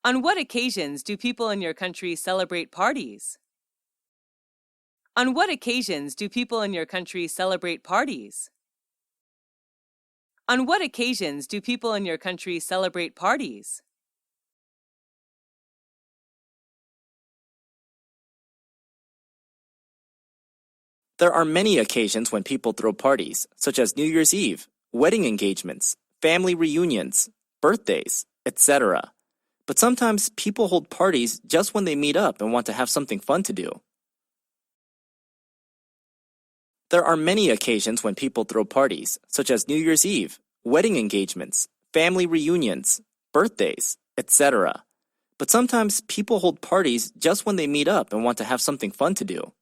On what occasions do people in your country celebrate parties? On what occasions do people in your country celebrate parties? On what occasions do people in your country celebrate parties? There are many occasions when people throw parties, such as New Year's Eve, wedding engagements, family reunions, birthdays, etc. But sometimes people hold parties just when they meet up and want to have something fun to do. There are many occasions when people throw parties, such as New Year's Eve, wedding engagements, family reunions, birthdays, etc. But sometimes people hold parties just when they meet up and want to have something fun to do.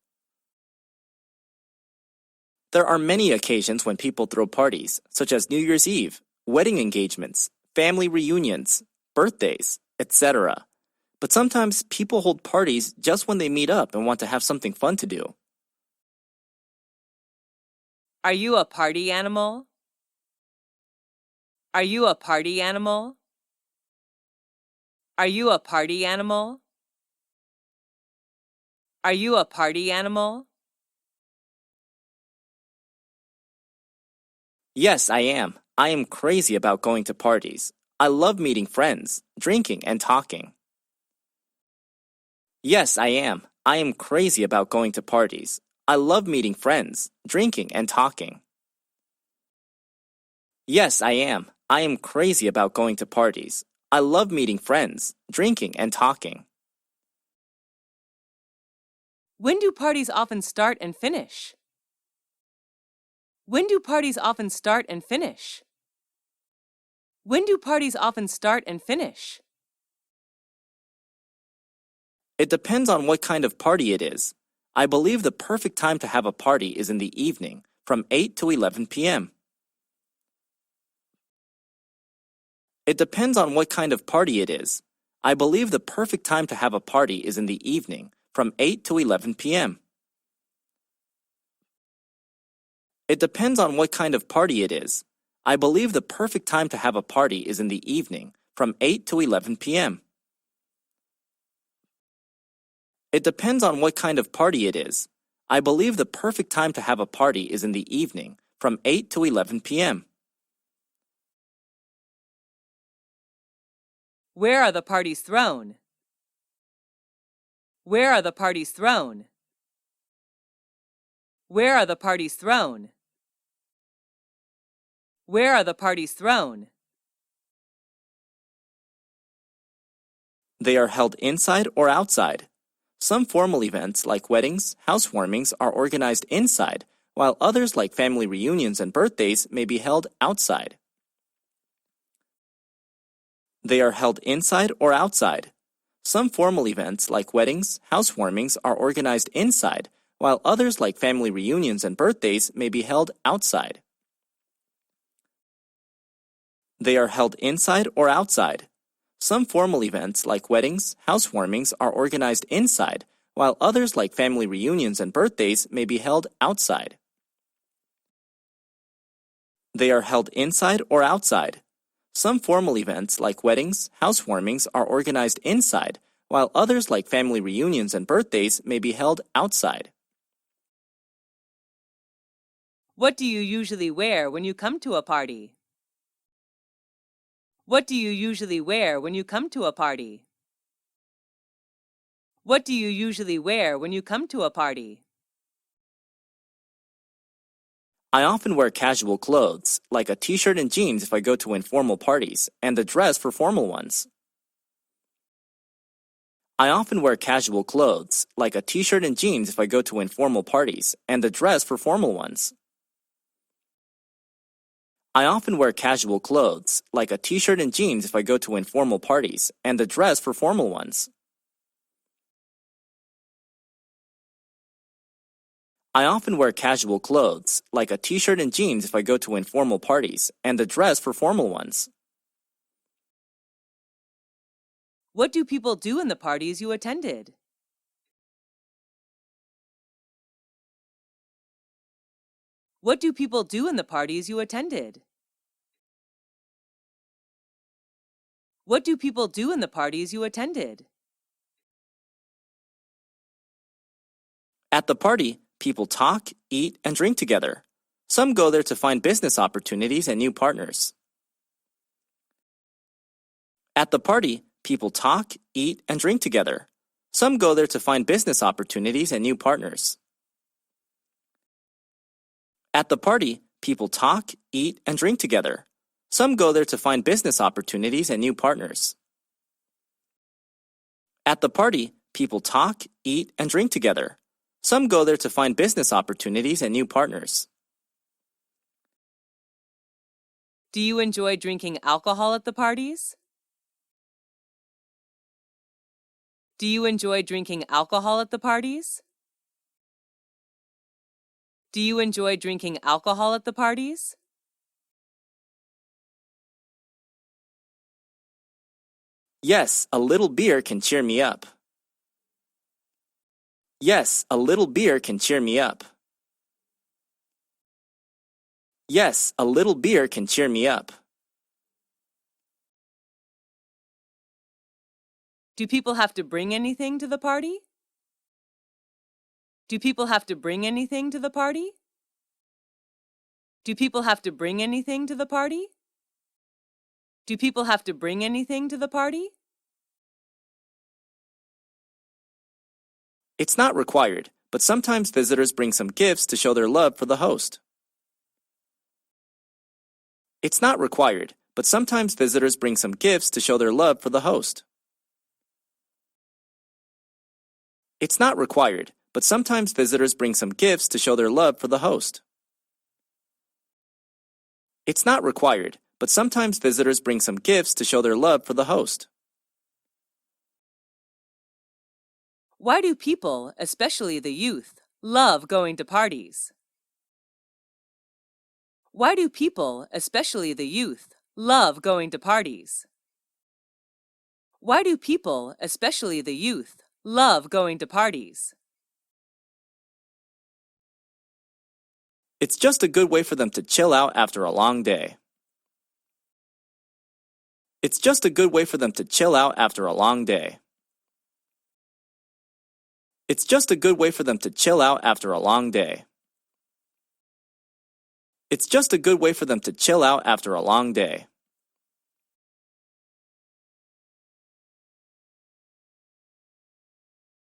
There are many occasions when people throw parties, such as New Year's Eve, wedding engagements, family reunions, birthdays, etc. But sometimes people hold parties just when they meet up and want to have something fun to do. Are you a party animal? Are you a party animal? Are you a party animal? Are you a party animal? Yes, I am. I am crazy about going to parties. I love meeting friends, drinking, and talking. Yes, I am. I am crazy about going to parties. I love meeting friends, drinking, and talking. Yes, I am. I am crazy about going to parties. I love meeting friends, drinking, and talking. When do parties often start and finish? When do parties often start and finish? When do parties often start and finish? It depends on what kind of party it is. I believe the perfect time to have a party is in the evening, from 8 to 11 p.m. It depends on what kind of party it is. I believe the perfect time to have a party is in the evening, from 8 to 11 p.m. It depends on what kind of party it is. I believe the perfect time to have a party is in the evening, from 8 to 11 p.m. It depends on what kind of party it is. I believe the perfect time to have a party is in the evening, from 8 to 11 p.m. Where are the parties thrown? Where are the parties thrown? Where are the parties thrown? Where are the parties thrown? They are held inside or outside. Some formal events, like weddings, housewarmings, are organized inside, while others, like family reunions and birthdays, may be held outside. They are held inside or outside. Some formal events, like weddings, housewarmings, are organized inside, while others, like family reunions and birthdays, may be held outside. They are held inside or outside. Some formal events, like weddings, housewarmings, are organized inside, while others, like family reunions and birthdays, may be held outside. They are held inside or outside. Some formal events, like weddings, housewarmings, are organized inside, while others, like family reunions and birthdays, may be held outside. What do you usually wear when you come to a party? What do you usually wear when you come to a party? What do you usually wear when you come to a party? I often wear casual clothes, like a t-shirt and jeans if I go to informal parties, and a dress for formal ones. I often wear casual clothes, like a t-shirt and jeans if I go to informal parties, and a dress for formal ones. I often wear casual clothes, like a t-shirt and jeans if I go to informal parties, and a dress for formal ones. I often wear casual clothes, like a t-shirt and jeans if I go to informal parties, and a dress for formal ones. What do people do in the parties you attended? What do people do in the parties you attended? What do people do in the parties you attended? At the party, people talk, eat, and drink together. Some go there to find business opportunities and new partners. At the party, people talk, eat, and drink together. Some go there to find business opportunities and new partners. At the party, people talk, eat, and drink together. Some go there to find business opportunities and new partners. At the party, people talk, eat, and drink together. Some go there to find business opportunities and new partners. Do you enjoy drinking alcohol at the parties? Do you enjoy drinking alcohol at the parties? Do you enjoy drinking alcohol at the parties? Yes, a little beer can cheer me up. Yes, a little beer can cheer me up. Yes, a little beer can cheer me up. Do people have to bring anything to the party? Do people have to bring anything to the party? Do people have to bring anything to the party? Do people have to bring anything to the party? It's not required, but sometimes visitors bring some gifts to show their love for the host. It's not required, but sometimes visitors bring some gifts to show their love for the host. It's not required, but sometimes visitors bring some gifts to show their love for the host. It's not required, but sometimes visitors bring some gifts to show their love for the host. Why do people, especially the youth, love going to parties? Why do people, especially the youth, love going to parties? Why do people, especially the youth, love going to parties? It's just a good way for them to chill out after a long day. It's just a good way for them to chill out after a long day. It's just a good way for them to chill out after a long day. It's just a good way for them to chill out after a long day.